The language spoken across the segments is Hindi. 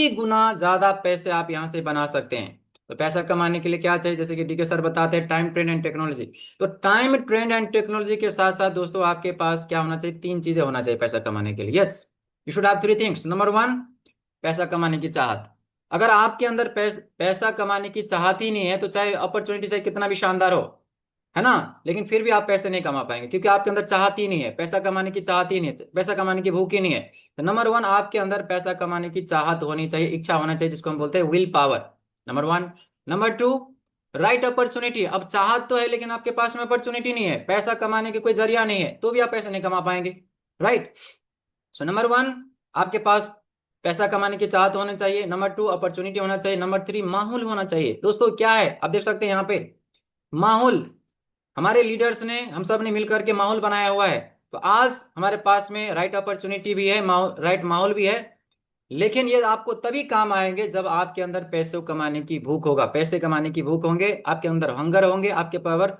80 गुना ज्यादा पैसे आप यहाँ से बना सकते हैं। तो पैसा कमाने के लिए क्या चाहिए, जैसे कि डीके सर बताते हैं, टाइम, ट्रेंड एंड टेक्नोलॉजी। तो टाइम, ट्रेंड एंड टेक्नोलॉजी के साथ साथ दोस्तों आपके पास क्या होना चाहिए, 3 चीजें होना चाहिए पैसा कमाने के लिए। Yes, you should have 3 things. Number 1, पैसा कमाने की चाहत। अगर आपके अंदर पैसा कमाने की चाहत ही नहीं है, तो चाहे अपॉर्चुनिटी चाहे कितना भी शानदार हो, है ना, लेकिन फिर भी आप पैसे नहीं कमा पाएंगे, क्योंकि आपके अंदर चाहत ही नहीं है, पैसा कमाने की चाहत ही नहीं है, पैसा कमाने की भूख ही नहीं है। तो नंबर 1, आपके अंदर पैसा कमाने की चाहत होनी चाहिए, इच्छा होना चाहिए, जिसको हम बोलते हैं will power. Number 1। Number 2, right opportunity. अब चाहत तो है लेकिन आपके पास में अपॉर्चुनिटी नहीं है, पैसा कमाने के कोई जरिया नहीं है, तो भी आप पैसे नहीं कमा पाएंगे। राइट। सो नंबर 1, आपके पास पैसा कमाने की चाहत होनी चाहिए। नंबर 2, अपॉर्चुनिटी होना चाहिए। नंबर 3, माहौल होना चाहिए। दोस्तों क्या है, आप देख सकते हैं यहाँ पे माहौल, हमारे लीडर्स ने, हम सब ने मिलकर के माहौल बनाया हुआ है। तो आज हमारे पास में राइट अपॉर्चुनिटी भी है, राइट माहौल भी है। लेकिन ये आपको तभी काम आएंगे जब आपके अंदर पैसे कमाने की भूख होगा, पैसे कमाने की भूख होंगे, आपके अंदर हंगर होंगे, आपके पावर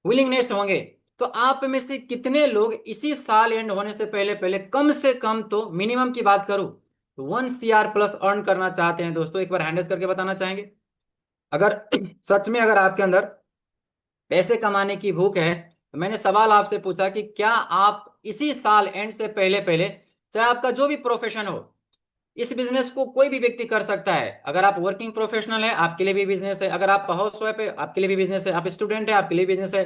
विलिंगनेस होंगे। तो आप में से कितने लोग इसी साल एंड होने से पहले पहले कम से कम, तो मिनिमम की बात करूं तो 1 CR+ अर्न करना चाहते हैं? दोस्तों एक बार हैंड रेज करके बताना चाहेंगे। अगर सच में अगर आपके अंदर पैसे कमाने की भूख है, तो मैंने सवाल आपसे पूछा कि क्या आप इसी साल एंड से पहले पहले, चाहे आपका जो भी प्रोफेशन हो, इस बिजनेस को कोई भी व्यक्ति कर सकता है। अगर आप वर्किंग प्रोफेशनल है, आपके लिए भी बिजनेस है। अगर आप हाउस वाइफ है, आपके लिए भी बिजनेस है। आप स्टूडेंट है, आपके लिए बिजनेस है।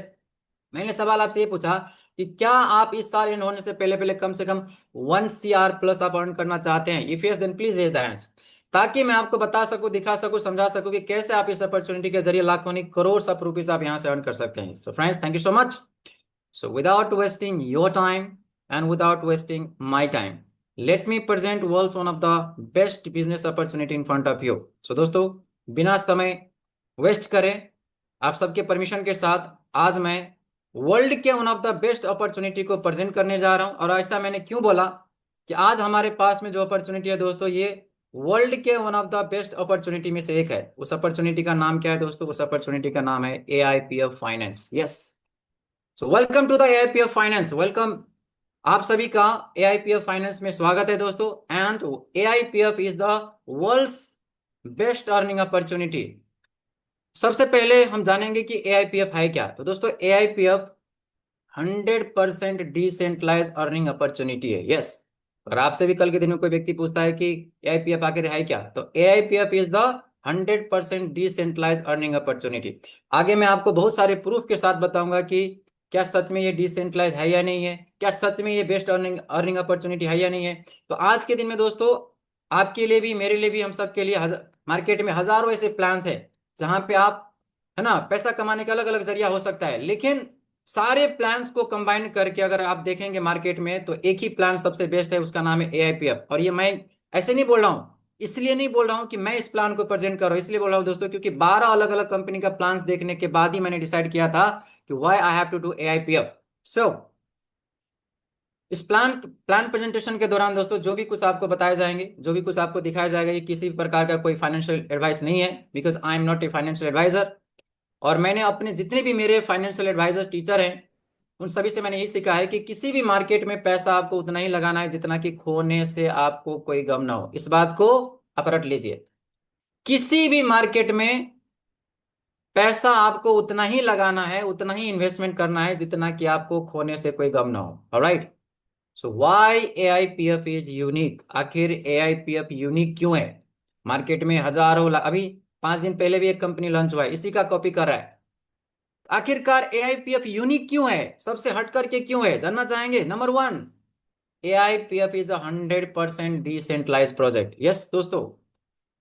मैंने सवाल आपसे ये पूछा कि क्या आप इस साल एंड होने से पहले पहले कम से कम 1 CR+ आप अर्न करना चाहते हैं? If yes, then please raise the hands, ताकि मैं आपको बता सकूं, दिखा सकूं, समझा सकूं कि कैसे आप इस अपॉर्चुनिटी के जरिए लाखों नहीं करोड़ ऑफ रुपीज आप यहां से अर्न कर सकते हैं। So friends, thank you so much. So without wasting your time and without wasting my time, let me present world's one of the best business opportunity in front of you. So दोस्तों, बिना समय वेस्ट करें, आप सबके परमिशन के साथ आज मैं वर्ल्ड के one of the best opportunity को प्रेजेंट करने जा रहा हूं। और ऐसा मैंने क्यों बोला कि आज हमारे पास में जो अपॉर्चुनिटी है दोस्तों, ये वर्ल्ड के one of the best opportunity में से एक है। उस अपॉर्चुनिटी का नाम क्या है दोस्तों? उस अपॉर्चुनिटी का नाम है AIPF finance. Yes, so welcome to the AIPF finance. Welcome, आप सभी का AIPF फाइनेंस में स्वागत है दोस्तों। And AIPF is the world's best earning opportunity. सबसे पहले हम जानेंगे कि AIPF है क्या। तो दोस्तों AIPF 100% डिसेंट्रलाइज अर्निंग अपॉर्चुनिटी है। यस, अगर आपसे भी कल के दिन में कोई व्यक्ति पूछता है कि AIPF आखिर है क्या, तो AIPF is the 100% decentralise earning opportunity. आगे मैं आपको बहुत सारे प्रूफ के साथ बताऊंगा कि क्या सच में ये डिसेंट्रलाइज है या नहीं है, क्या सच में ये बेस्ट अर्निंग अर्निंग अपॉर्चुनिटी है या नहीं है। तो आज के दिन में दोस्तों, आपके लिए भी, मेरे लिए भी, हम सब के लिए मार्केट में हजारों ऐसे प्लान्स है जहां पे आप, है ना, पैसा कमाने का अलग अलग जरिया हो सकता है। लेकिन सारे प्लान्स को कंबाइन करके अगर आप देखेंगे मार्केट में, तो एक ही प्लान सबसे बेस्ट है, उसका नाम है AIPF। और ये मैं ऐसे नहीं बोल रहा हूँ, इसलिए नहीं बोल रहा हूँ कि मैं इस प्लान को प्रेजेंट कर रहा हूँ, इसलिए बोल रहा हूँ दोस्तों क्योंकि 12 अलग अलग कंपनी का प्लान्स देखने के बाद ही मैंने डिसाइड किया था कि why I have to do AIPF। So इस प्लान प्रेजेंटेशन के दौरान दोस्तों, जो भी कुछ आपको बताए जाएंगे, जो भी कुछ आपको दिखाया जाएगा, ये किसी भी प्रकार का कोई फाइनेंशियल एडवाइस नहीं है, because I am not a financial adviser. और मैंने अपने जितने भी मेरे फाइनेंशियल एडवाइजर टीचर हैं, उन सभी से मैंने यही सीखा है कि किसी भी मार्केट में पैसा आपको उतना ही लगाना है जितना कि खोने से आपको कोई गम ना हो। इस बात को आप रट लीजिए, किसी भी मार्केट में पैसा आपको उतना ही लगाना है, उतना ही इन्वेस्टमेंट करना है जितना कि आपको खोने से कोई गम ना हो। Alright. So why AIPF is unique? आखिर AIPF यूनिक क्यों है? मार्केट में हजारों अभी 5 दिन पहले भी एक कंपनी लॉन्च हुआ है, इसी का कॉपी कर रहा है। आखिरकार AIPF यूनिक क्यों है, सबसे हट करके क्यों है, जानना चाहेंगे। Number 1, AIPF is 100% decentralise project. Yes दोस्तों,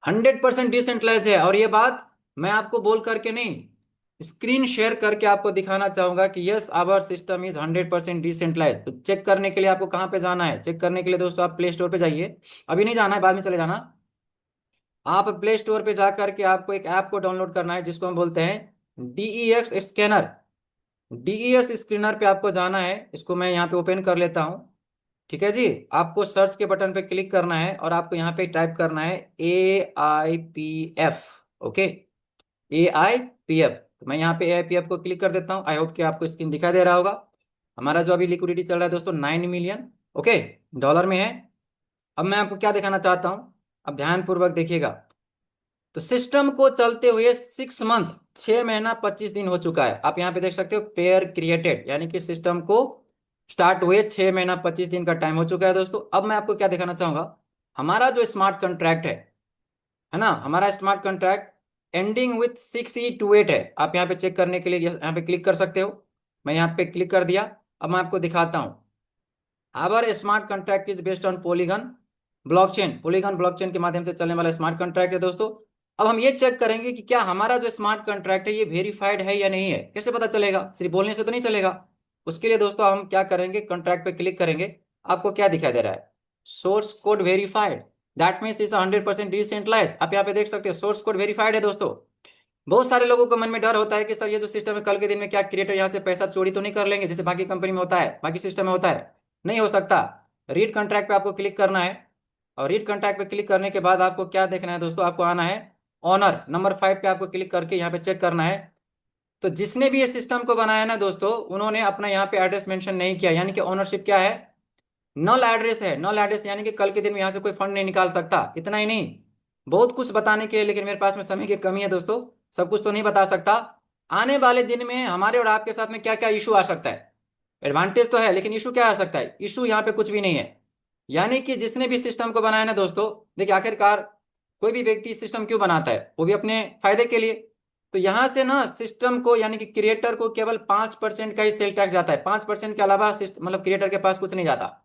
100% डिसेंट्रलाइज है। और ये बात मैं आपको बोल करके नहीं, स्क्रीन शेयर करके आपको दिखाना चाहूंगा कि yes, our system is 100% decentralise. तो चेक करने के लिए आपको कहाँ पे जाना है? चेक करने के लिए दोस्तों आप प्ले स्टोर पे जाइए, अभी नहीं जाना है, बाद में चले जाना। आप प्ले स्टोर पे जा करके आपको एक ऐप को डाउनलोड करना है जिसको हम बोलते हैं DEX स्कैनर। DES स्क्रीनर पे आपको जाना है, इसको मैं यहाँ पे ओपन कर लेता हूँ। ठीक है जी, आपको सर्च के बटन पे क्लिक करना है और आपको यहाँ पे टाइप करना है AIPF। Okay, AIPF। तो मैं यहाँ पे AIPF को क्लिक कर देता हूँ। आई होप कि आपको स्क्रीन दिखाई दे रहा होगा। हमारा जो अभी लिक्विडिटी चल रहा है दोस्तों, $9 मिलियन, ओके, डॉलर में है। अब मैं आपको क्या दिखाना चाहता हूँ, अब ध्यानपूर्वक देखिएगा। तो सिस्टम को चलते हुए 6 मंथ, 6 महीना 25 दिन हो चुका है। आप यहाँ पे देख सकते हो पेयर क्रिएटेड, यानी कि सिस्टम को स्टार्ट हुए 6 महीना 25 दिन का टाइम हो चुका है दोस्तों। अब मैं आपको क्या दिखाना चाहूंगा, हमारा जो स्मार्ट कॉन्ट्रैक्ट है ना, हमारा smart contract ending with 6E28 है। आप यहाँ पे चेक करने के लिए यहाँ पे क्लिक कर सकते हो। मैं यहाँ पे क्लिक कर दिया। अब मैं आपको दिखाता हूँ। Our smart contract is based on Polygon blockchain के माध्यम से चलने वाला स्मार्ट कॉन्ट्रैक्ट है दोस्तों। अब हम ये चेक करेंगे कि क्या हमारा जो स्मार्ट कॉन्ट्रैक्ट है ये वेरीफाइड है या नहीं है। कैसे पता चलेगा, सिर्फ बोलने से तो नहीं चलेगा। उसके लिए दोस्तों हम क्या करेंगे, कॉन्ट्रैक्ट पे क्लिक करेंगे। आपको क्या दिखाई दे रहा है, source code verified, that means is 100% decentralised. आप यहाँ पे देख सकते हो सोर्स कोड वेरीफाइड है दोस्तों। बहुत सारे लोगों को मन में डर होता है कि सर ये जो सिस्टम है कल के दिन में क्या क्रिएटर यहाँ से पैसा चोरी तो नहीं कर लेंगे, जैसे बाकी कंपनी में होता है, बाकी सिस्टम में होता है। नहीं हो सकता। रीड कॉन्ट्रैक्ट पे आपको क्लिक करना है, और रीड कॉन्ट्रैक्ट पे क्लिक करने के बाद आपको क्या देखना है दोस्तों, आपको आना है ऑनर नंबर 5 पे आपको क्लिक करके यहाँ पे चेक करना है। तो जिसने भी ये सिस्टम को बनाया ना दोस्तों, उन्होंने अपना यहाँ पे एड्रेस मेंशन नहीं किया, यानी कि ओनरशिप क्या है, नल एड्रेस है। नल एड्रेस यानी कि कल के दिन में यहाँ से कोई फंड नहीं निकाल सकता। इतना ही नहीं, बहुत कुछ बताने के लिए, लेकिन मेरे पास में समय की कमी है दोस्तों, सब कुछ तो नहीं बता सकता। आने वाले दिन में हमारे और आपके साथ में क्या क्या इशू आ सकता है। एडवांटेज तो है, लेकिन इशू क्या आ सकता है, इशू यहाँ पे कुछ भी नहीं है। यानी कि जिसने भी सिस्टम को बनाया ना दोस्तों, देखिए आखिरकार कोई भी व्यक्ति सिस्टम क्यों बनाता है, वो भी अपने फायदे के लिए। तो यहाँ से ना सिस्टम को, यानी कि क्रिएटर को केवल 5% का ही सेल टैक्स जाता है। 5% के अलावा मतलब क्रिएटर के पास कुछ नहीं जाता।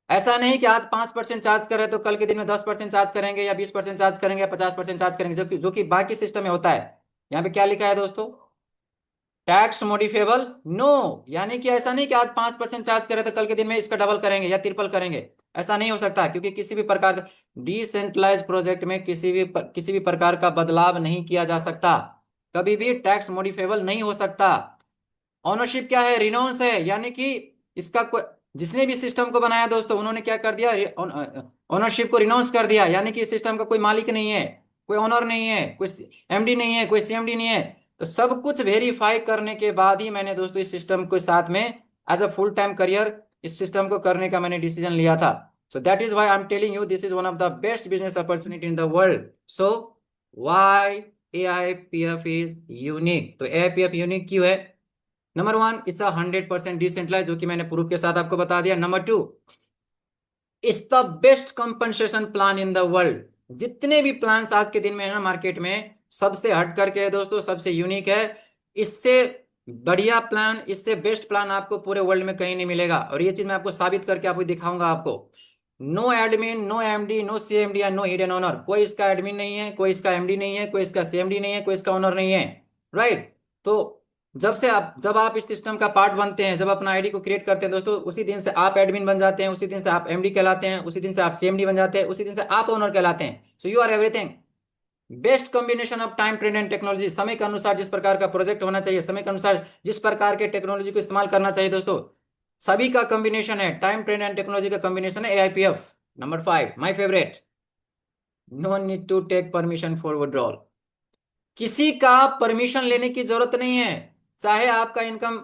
ऐसा नहीं कि आज 5% चार्ज कर रहे तो कल के दिन में 10% चार्ज करेंगे, या 20% चार्ज करेंगे, या 50% चार्ज करेंगे, जो कि बाकी सिस्टम में होता है। यहाँ पे क्या लिखा है दोस्तों, टैक्स मॉडिफेबल नो। यानी कि ऐसा नहीं कि आज 5% चार्ज करें तो कल के दिन में इसका डबल करेंगे या ट्रिपल करेंगे। ऐसा नहीं हो सकता, क्योंकि किसी भी प्रकार का डिसेंट्रलाइज प्रोजेक्ट में किसी भी प्रकार का बदलाव नहीं किया जा सकता। कभी भी टैक्स मॉडिफेबल नहीं हो सकता। ओनरशिप क्या है, रिनाउंस है, यानी कि इसका कोई, जिसने भी सिस्टम को बनाया दोस्तों, उन्होंने क्या कर दिया, ओनरशिप को रिनाउंस कर दिया। यानी कि इस सिस्टम का कोई मालिक नहीं है, कोई ओनर नहीं है, कोई एमडी नहीं है, कोई सीएमडी नहीं है। तो सब कुछ वेरीफाई करने के बाद ही मैंने दोस्तों इस सिस्टम के साथ में as a full time career इस सिस्टम को करने का मैंने डिसीजन लिया था। So that is why I am telling you this is one of the best business opportunity in the world. So why AIPF is unique. तो एआईपीएफ यूनिक क्यों है, नंबर 1 इट्स 100% डिसेंट्रलाइज, जो कि मैंने प्रूफ के साथ आपको बता दिया। Number 2 it's the best compensation plan in the world. जितने भी प्लान आज के दिन में है ना मार्केट में, सबसे हट करके है दोस्तों, सबसे यूनिक है। इससे बढ़िया प्लान, इससे बेस्ट प्लान आपको पूरे वर्ल्ड में कहीं नहीं मिलेगा। और ये चीज मैं आपको साबित करके आपको दिखाऊंगा। आपको no admin, no MD, no CMD and no hidden owner. कोई इसका एडमिन नहीं है, कोई इसका एमडी नहीं है, कोई इसका सीएमडी नहीं है, कोई इसका ओनर नहीं है। राइट। तो जब आप इस सिस्टम का पार्ट बनते हैं, जब अपना आईडी को क्रिएट करते हैं दोस्तों, उसी दिन से आप एडमिन बन जाते हैं, उसी दिन से आप एमडी कहलाते हैं, उसी दिन से आप सीएमडी बन जाते हैं, उसी दिन से आप ओनर कहलाते हैं। So you are everything. Best combination of time trend and technology. समय के अनुसार जिस प्रकार का प्रोजेक्ट होना चाहिए, समय के अनुसार जिस प्रकार के टेक्नोलॉजी को इस्तेमाल करना चाहिए दोस्तों, सभी का कॉम्बिनेशन है। टाइम ट्रेंड एंड टेक्नोलॉजी का कॉम्बिनेशन है AIPF. Number 5 my favourite, no need to take permission for withdrawal. किसी का परमिशन लेने की जरूरत नहीं है। चाहे आपका इनकम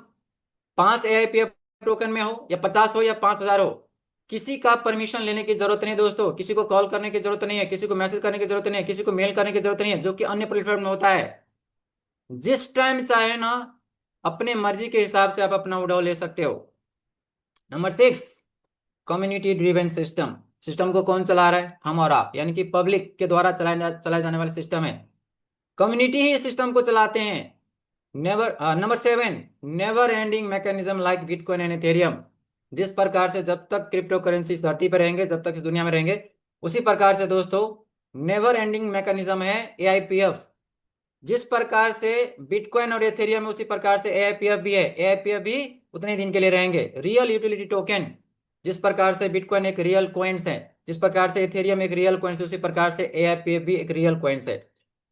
5 एआईपीएफ टोकन में हो, या 50 हो, या 5,000 हो, किसी का परमिशन लेने की जरूरत नहीं दोस्तों। किसी को कॉल करने की जरूरत नहीं है, किसी को मैसेज करने की जरूरत नहीं है, किसी को मेल करने की जरूरत नहीं है, जो कि अन्य प्लेटफॉर्म में होता है। जिस टाइम चाहे ना, अपने मर्जी के हिसाब से आप अपना उड़ाव ले सकते हो। Number 6 community driven system. System को कौन चला रहा है, हम और आप, यानी कि पब्लिक के द्वारा चलाए जाने वाले सिस्टम है। कम्युनिटी ही सिस्टम को चलाते हैं। Number 7 never ending mechanism like bitcoin and Ethereum. जिस प्रकार से जब तक क्रिप्टो करेंसी इस धरती पर रहेंगे, जब तक इस दुनिया में रहेंगे, उसी प्रकार से दोस्तों नेवर एंडिंग मैकेनिज्म है एआईपीएफ। जिस प्रकार से बिटकॉइन और एथेरियम है, उसी प्रकार से एआईपीएफ भी है। एआईपीएफ भी उतने दिन के लिए रहेंगे। रियल यूटिलिटी टोकन, जिस प्रकार से बिटकॉइन एक रियल कॉइन्स है, जिस प्रकार से एथेरियम एक रियल कॉइन्स है, उसी प्रकार से एआईपीएफ भी एक रियल कॉइन्स है।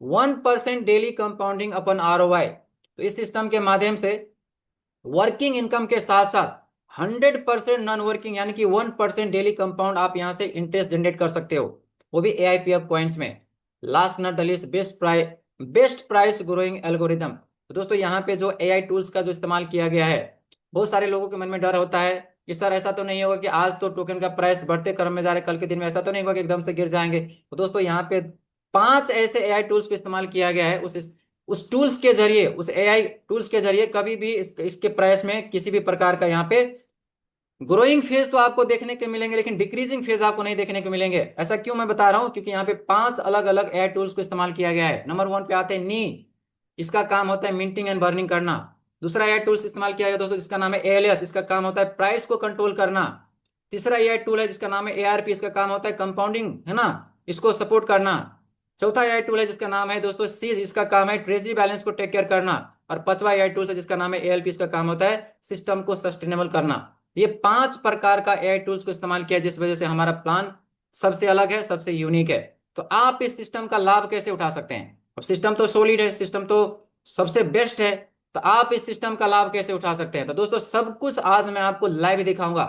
1% डेली कंपाउंडिंग अपन आरओआई। तो इस सिस्टम के माध्यम से वर्किंग इनकम के साथ साथ 100% नॉन वर्किंग, यानी कि 1% डेली कंपाउंड आप यहां से इंटरेस्ट जनरेट कर सकते हो, वो भी एआईपीएफ कॉइन्स में। Last not the least, best price growing algorithm. तो दोस्तों यहाँ पे जो एआई टूल्स का जो इस्तेमाल किया गया है, बहुत सारे लोगों के मन में डर होता है कि सर ऐसा तो नहीं होगा कि आज तो टोकन का प्राइस बढ़ते क्रम में जा रहे, कल के दिन में ऐसा तो नहीं होगा कि एकदम से गिर जाएंगे। तो दोस्तों यहाँ पे 5 ऐसे एआई टूल्स को इस्तेमाल किया गया है। उस टूल्स के जरिए, उस एआई टूल्स के जरिए कभी भी इसके प्राइस में किसी भी प्रकार का यहाँ पे ग्रोइंग फेज तो आपको देखने को मिलेंगे, लेकिन डिक्रीजिंग फेज आपको नहीं देखने को मिलेंगे। ऐसा क्यों मैं बता रहा हूं, क्योंकि यहाँ पे 5 अलग अलग एआई टूल्स को इस्तेमाल किया गया है। नंबर 1 पे आते हैं नी। इसका काम होता है मिंटिंग एंड बर्निंग करना। दूसरा एआई टूल्स इस्तेमाल किया गया दोस्तों, जिसका नाम है एएलएस। इसका काम होता है प्राइस को कंट्रोल करना। तीसरा एआई टूल है जिसका नाम है एआरपी। इसका काम होता है कंपाउंडिंग, है ना, इसको सपोर्ट करना। चौथा एआई टूल है जिसका नाम है दोस्तों सीज। इसका काम है ट्रेजरी बैलेंस को टेक केयर करना। और पांचवा एआई टूल है जिसका नाम है एएलपी। इसका काम होता है सिस्टम को सस्टेनेबल करना। ये 5 प्रकार का एआई टूल्स को इस्तेमाल किया, जिस वजह से हमारा प्लान सबसे अलग है, सबसे यूनिक है। तो आप इस सिस्टम का लाभ कैसे उठा सकते हैं? अब सिस्टम तो सॉलिड है, सिस्टम तो सबसे बेस्ट है, तो आप इस सिस्टम का लाभ कैसे उठा सकते हैं? तो दोस्तों सब कुछ आज मैं आपको लाइव दिखाऊंगा।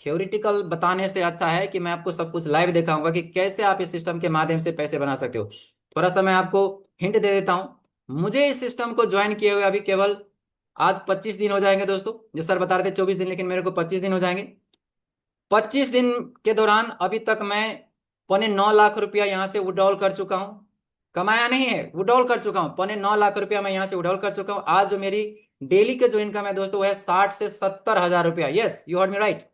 थ्योरिटिकल बताने से अच्छा है कि मैं आपको सब कुछ लाइव दिखाऊंगा कि कैसे आप इस सिस्टम के माध्यम से पैसे बना सकते हो। थोड़ा सा मैं आपको हिंट दे देता हूं। मुझे इस सिस्टम को ज्वाइन किए हुए अभी केवल आज 25 दिन हो जाएंगे दोस्तों। जो सर बता रहे थे 24 दिन, लेकिन मेरे को 25 दिन हो जाएंगे। 25 दिन के दौरान अभी तक मैं 9.5 लाख रुपया यहाँ से विड्रॉल कर चुका हूँ। कमाया नहीं है, विड्रॉल कर चुका हूँ। 9.5 लाख रुपया मैं यहाँ से विड्रॉल कर चुका हूँ। आज जो मेरी डेली के जो इनकम है दोस्तों, वो है 60 से 70 हजार रुपया। Yes, you heard me right.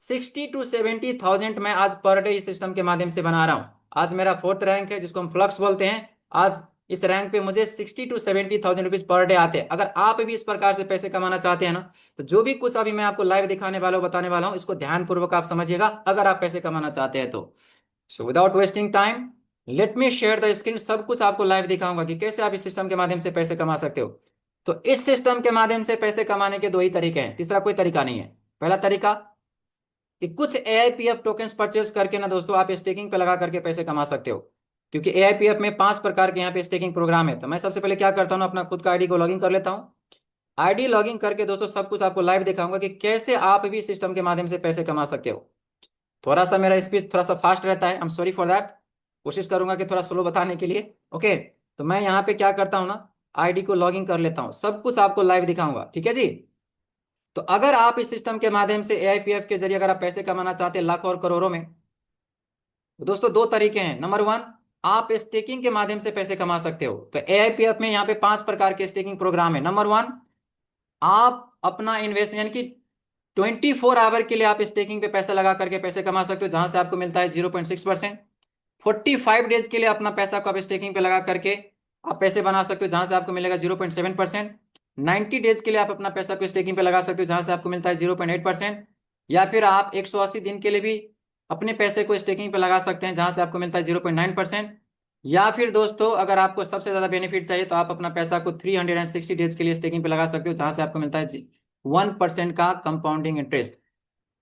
60 to 70 thousand मैं आज पर डे इस सिस्टम के माध्यम से बना रहा हूँ। आज मेरा 4th रैंक है, जिसको हम फ्लक्स बोलते हैं। आज इस रैंक पे मुझे 60 to 70 thousand rupees per day आते हैं। अगर आप भी इस प्रकार से पैसे कमाना चाहते हैं ना, तो जो भी कुछ अभी मैं आपको लाइव दिखाने वाला हूँ, बताने वाला हूँ, इसको ध्यानपूर्वक आप समझिएगा अगर आप पैसे कमाना चाहते हैं तो। So without wasting time, let me share the screen. सब कुछ आपको लाइव दिखाऊंगा कि कैसे आप इस सिस्टम के माध्यम से पैसे कमा सकते हो। तो इस सिस्टम के माध्यम से पैसे कमाने के 2 ही तरीके हैं, तीसरा कोई तरीका नहीं है। पहला तरीका कि कुछ एआईपीएफ टोकन्स परचेस करके ना दोस्तों आप स्टेकिंग पे लगा करके पैसे कमा सकते हो। क्योंकि एआईपीएफ में 5 प्रकार के यहाँ पे स्टेकिंग प्रोग्राम है। तो मैं सबसे पहले क्या करता हूँ, अपना खुद का आईडी को लॉगिन कर लेता हूँ। आईडी लॉगिन करके दोस्तों सब कुछ आपको लाइव दिखाऊंगा कि कैसे आप भी सिस्टम के माध्यम से पैसे कमा सकते हो। थोड़ा सा मेरा स्पीच थोड़ा सा फास्ट रहता है, I am sorry for that. कोशिश करूंगा कि थोड़ा स्लो बताने के लिए। ओके, तो मैं यहाँ पे क्या करता हूँ ना, आईडी को लॉगिन कर लेता हूँ, सब कुछ आपको लाइव दिखाऊंगा, ठीक है जी। तो अगर आप इस सिस्टम के माध्यम से एआईपीएफ के जरिए अगर आप पैसे कमाना चाहते हैं लाखों और करोड़ों में, तो दोस्तों 2 तरीके हैं। नंबर 1, आप स्टेकिंग के माध्यम से पैसे कमा सकते हो। तो एआईपीएफ में यहाँ पे 5 प्रकार के स्टेकिंग प्रोग्राम है। नंबर 1, आप अपना इन्वेस्ट यानी कि 24 आवर के लिए आप स्टेकिंग पे पैसा लगा करके पैसे कमा सकते हो, जहां से आपको मिलता है 0.6%। 45 डेज के लिए अपना पैसा को आप स्टेकिंग पे लगा करके आप पैसे बना सकते हो, जहां से आपको मिलेगा 0.7%। 90 डेज के लिए आप अपना पैसा को स्टेकिंग पे लगा सकते हो, जहां से आपको मिलता है 0.8%। या फिर आप 180 दिन के लिए भी अपने पैसे को स्टेकिंग पे लगा सकते हैं, जहां से आपको मिलता है 0.9%। या फिर दोस्तों अगर आपको सबसे ज्यादा बेनिफिट चाहिए, तो आप अपना पैसा को 360 डेज के लिए स्टेकिंग पे लगा सकते हो, जहां से आपको मिलता है 1% का कंपाउंडिंग इंटरेस्ट।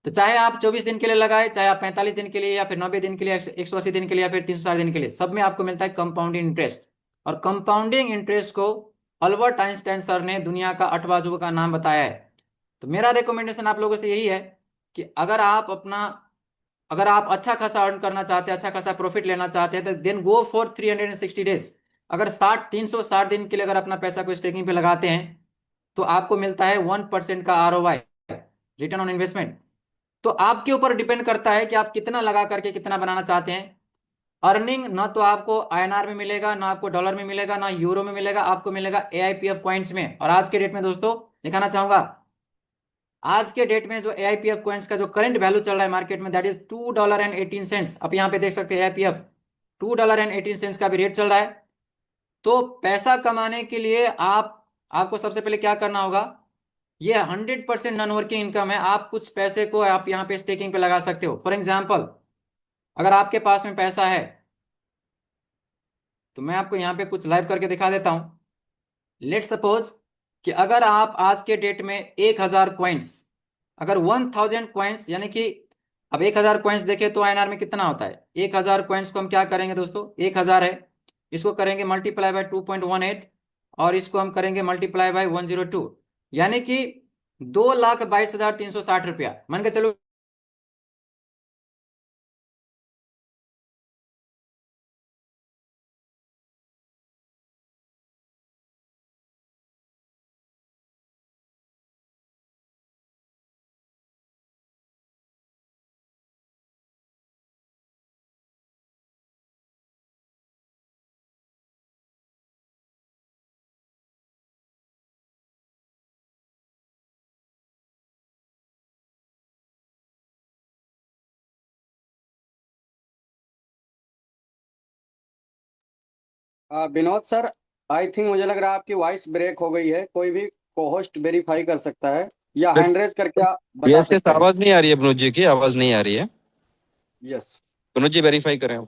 तो चाहे आप 24 दिन के लिए लगाए, चाहे आप 45 दिन के लिए, या फिर 90 दिन के लिए, 180 दिन के लिए, या फिर 360 दिन के लिए, सब में आपको मिलता है कंपाउंडिंग इंटरेस्ट। और कंपाउंडिंग इंटरेस्ट को अल्बर्ट आइंस्टाइन सर ने दुनिया का 8वां अजूबा का नाम बताया है। तो मेरा रिकमेंडेशन आप लोगों से यही है कि अगर आप अच्छा खासा अर्न करना चाहते हैं, अच्छा खासा प्रॉफिट लेना चाहते हैं, तो देन गो फॉर 360 डेज। अगर 360 दिन के लिए अगर अपना पैसा को स्टेकिंग पे लगाते हैं, तो आपको मिलता है 1% का आरओवाई, रिटर्न ऑन इन्वेस्टमेंट। तो आपके ऊपर डिपेंड करता है कि आप कितना लगा करके कितना बनाना चाहते हैं। अर्निंग ना तो आपको आईएनआर में मिलेगा, ना आपको डॉलर में मिलेगा, ना यूरो में मिलेगा, आपको मिलेगा एआईपीएफ पॉइंट्स में। और आज के डेट में दोस्तों दिखाना चाहूंगा, आज के डेट में जो एआईपीएफ कॉइन्स का जो करंट वैल्यू चल रहा है मार्केट में, दैट इज $2.18। आप यहाँ पे देख सकते हैं एआईपीएफ $2.18 का भी रेट चल रहा है। तो पैसा कमाने के लिए आपको सबसे पहले क्या करना होगा, ये 100% नॉन वर्किंग इनकम है। आप कुछ पैसे को आप यहाँ पे स्टेकिंग पे लगा सकते हो। फॉर एग्जाम्पल, अगर आपके पास में पैसा है, तो मैं आपको यहाँ पे कुछ लाइव करके दिखा देता हूँ। लेट सपोज कि अगर आप आज के डेट में 1000 कॉइन्स, अगर 1000 कॉइन्स यानी कि, अब 1000 कॉइन्स देखे तो आईएनआर में कितना होता है। 1000 कॉइन्स को हम क्या करेंगे दोस्तों, 1000 है, इसको करेंगे मल्टीप्लाई बाय 2.18, और इसको हम करेंगे मल्टीप्लाई बाय 102, यानी कि 2,22,360 रुपया मान के चलो। विनोद सर, आई थिंक मुझे लग रहा है आपकी वॉइस ब्रेक हो गई है। कोई भी को होस्ट वेरीफाई कर सकता है या हैंड रेज करके आप बता यस यस, सकते हैं। आवाज नहीं आ रही है मनोज जी की, आवाज नहीं आ रही है। यस। मनोज जी वेरीफाई करें।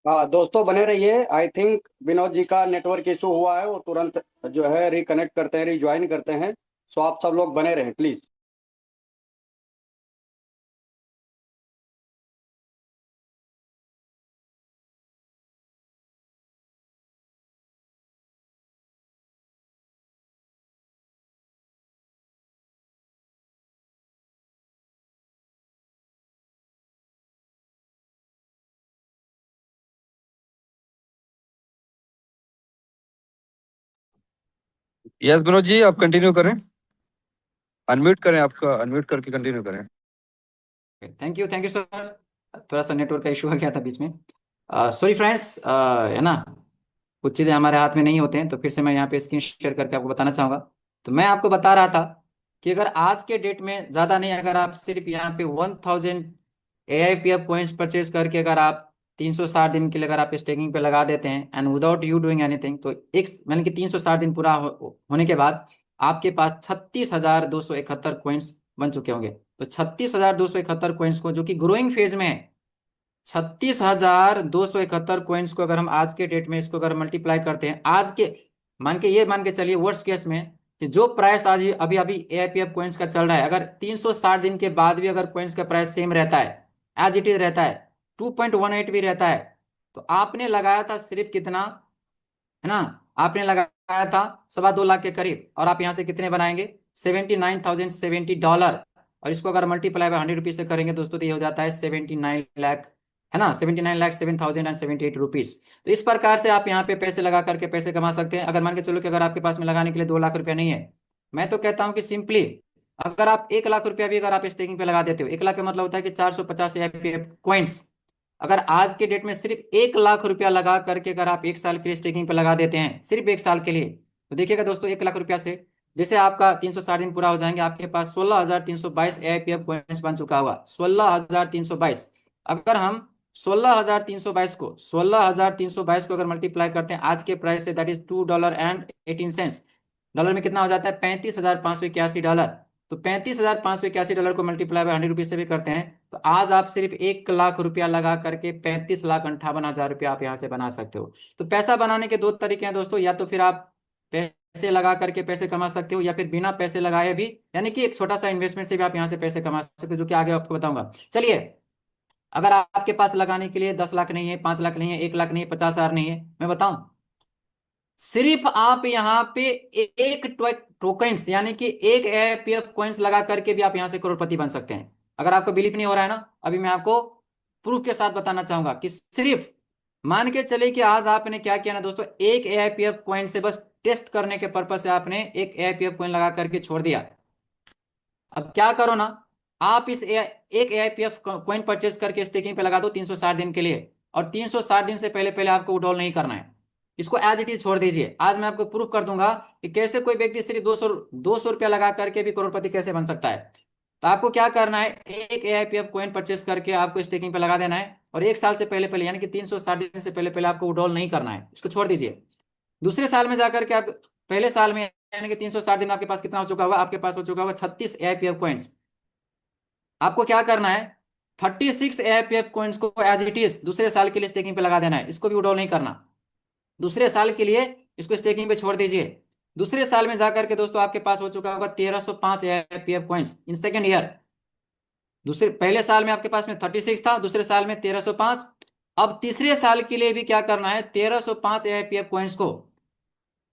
हाँ दोस्तों, बने रहिए। आई थिंक विनोद जी का नेटवर्क इशू हुआ है, वो तुरंत जो है रिकनेक्ट करते हैं, रिज्वाइन करते हैं। सो आप सब लोग बने रहें प्लीज। यस मनोज जी, आप कंटिन्यू करें। अनम्यूट करें, आपका अनम्यूट करके कंटिन्यू करें। Thank you sir. थोड़ा सा नेटवर्क का इशू आ गया था बीच में। सॉरी फ्रेंड्स, है ना, कुछ चीज़ें हमारे हाथ में नहीं होते हैं, तो फिर से मैं यहाँ पे स्क्रीन शेयर करके आपको बताना चाहूँगा। तो मैं आपको बता रहा था कि अगर आज के डेट में ज़्यादा नहीं, अगर आप सिर्फ यहाँ पे 1000 AIPF कॉइन्स परचेज करके अगर आप 360 दिन के लिए अगर आप स्टेकिंग पे लगा देते हैं and without you doing anything, तो एक मतलब कि 360 दिन पूरा होने के बाद आपके पास 36,271 कॉइन्स बन चुके होंगे। तो 36,271 कॉइन्स को, जो कि ग्रोइंग फेज में है, 36,271 कॉइन्स को अगर हम आज के डेट में इसको अगर मल्टीप्लाई करते हैं आज के, मान के चलिए वर्स्ट केस में कि जो प्राइस आज अभी अभी AIPF कॉइन्स का चल रहा है, अगर 360 दिन के बाद भी अगर कॉइन्स का प्राइस सेम रहता है, एज इट इज रहता है, 2.18 भी रहता है, तो आपने लगाया था सिर्फ कितना, है ना, आपने लगाया था $2.25 लाख के करीब, और आप यहाँ से कितने बनाएंगे, $79,070। और इसको अगर मल्टीप्लाई बाय 100 रुपीज से करेंगे दोस्तों, तो ये हो जाता है 79 लाख, है ना, 79,07,078 रुपीज। तो इस प्रकार से आप यहाँ पे पैसे लगा करके पैसे कमा सकते हैं। अगर मान के चलो कि अगर आपके पास में लगाने के लिए 2 लाख रुपया नहीं है, मैं तो कहता हूँ कि सिंपली अगर आप 1 लाख रुपया भी अगर आप स्टेकिंग पे लगा देते हो, 1 लाख का मतलब होता है कि 450 कॉइन्स, अगर आज के डेट में सिर्फ 1 लाख रुपया लगा करके अगर आप एक साल के लिए स्टेकिंग पे लगा देते हैं, सिर्फ एक साल के लिए, तो देखिएगा दोस्तों, 1 लाख रुपया से जैसे आपका 360 दिन पूरा हो जाएंगे, आपके पास 16,322 AIPF कॉइन्स बन चुका होगा। 16,322, अगर हम 16,322 को अगर मल्टीप्लाई करते हैं आज के प्राइस से, दैट इज $2.18, डॉलर में कितना हो जाता है, $35,581। तो $35,581 को मल्टीप्लाई बाय 100 रुपीज से भी करते हैं, तो आज आप सिर्फ 1 लाख रुपया लगा करके 35,58,000 रुपया आप यहाँ से बना सकते हो। तो पैसा बनाने के दो तरीके हैं दोस्तों, या तो फिर आप पैसे लगा करके पैसे कमा सकते हो, या फिर बिना पैसे लगाए भी, यानी कि एक छोटा सा इन्वेस्टमेंट से भी आप यहाँ से पैसे कमा सकते हो, जो कि आगे आपको बताऊंगा। चलिए, अगर आपके पास लगाने के लिए 10 लाख नहीं है, 5 लाख नहीं है, 1 लाख नहीं है, 50,000 नहीं है, मैं बताऊं, सिर्फ आप यहाँ पे एक टोकन्स यानी कि एक AIPF कॉइन्स लगा करके भी आप यहाँ से करोड़पति बन सकते हैं। अगर आपको बिलीव नहीं हो रहा है ना, अभी मैं आपको प्रूफ के साथ बताना चाहूंगा कि सिर्फ मान के चले कि आज आपने क्या किया ना दोस्तों, एक AIPF कॉइन से बस टेस्ट करने के पर्पज से आपने एक AIPF कॉइन लगा करके छोड़ दिया। अब क्या करो ना, आप एक AIPF कॉइन परचेस करके स्टेकिंग पे लगा दो 360 दिन के लिए, और 360 दिन से पहले पहले आपको विड्रॉल नहीं करना है, इसको एज इट इज छोड़ दीजिए। आज मैं आपको प्रूफ कर दूंगा कि कैसे कोई व्यक्ति सिर्फ 200 रुपया लगा करके भी करोड़पति कैसे बन सकता है। तो आपको क्या करना है, एक AIPF कॉइन परचेस करके आपको स्टेकिंग पे लगा देना है, और एक साल से पहले पहले यानी कि 360 दिन से पहले पहले आपको विड्रॉल नहीं करना है, इसको छोड़ दीजिए। दूसरे साल में जाकर के आप, पहले साल में यानी कि 360 दिन में आपके पास कितना हो चुका होगा, आपके पास हो चुका होगा 36 AIPF कॉइन्स। आपको क्या करना है, 36 AIPF कॉइन्स को एज इट इज दूसरे साल के लिए स्टेकिंग पे लगा देना है, इसको भी विड्रॉल नहीं करना। दूसरे साल के लिए इसको स्टेकिंग पे छोड़ दीजिए। दूसरे साल में जाकर के दोस्तों आपके पास हो चुका होगा 1305 AIPF coins in second year. दूसरे पहले साल में आपके पास में 36 था, दूसरे साल में 1305। अब तीसरे साल के लिए भी क्या करना है, 1305 AIPF कॉइन्स को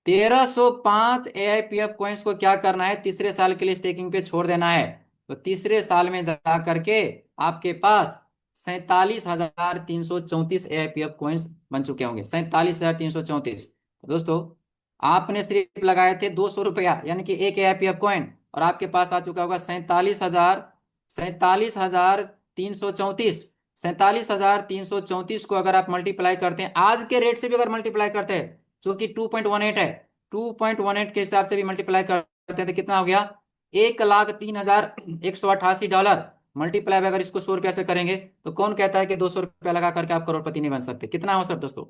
1305 AIPF कॉइन्स को क्या करना है, तीसरे साल के लिए स्टेकिंग पे छोड़ देना है। तो तीसरे साल में जा करके आपके पास 47,334 AIPF कॉइन्स बन चुके होंगे, 47,334। दोस्तों आपने सिर्फ लगाए थे 200 रुपया, यानी कि एक AIPF कॉइन, और आपके पास आ चुका होगा 47,334। 47,334 को अगर आप मल्टीप्लाई करते हैं, आज के रेट से भी अगर मल्टीप्लाई करते हैं, जो कि 2.18 है, 2.18 के हिसाब से भी मल्टीप्लाई करते हैं तो कितना हो गया, 1,03,188 डॉलर। मल्टीप्लाई अगर इसको 100 रुपया से करेंगे तो कौन कहता है कि 200 रुपया लगा करके आप करोड़पति नहीं बन सकते। कितना हो सर दोस्तों,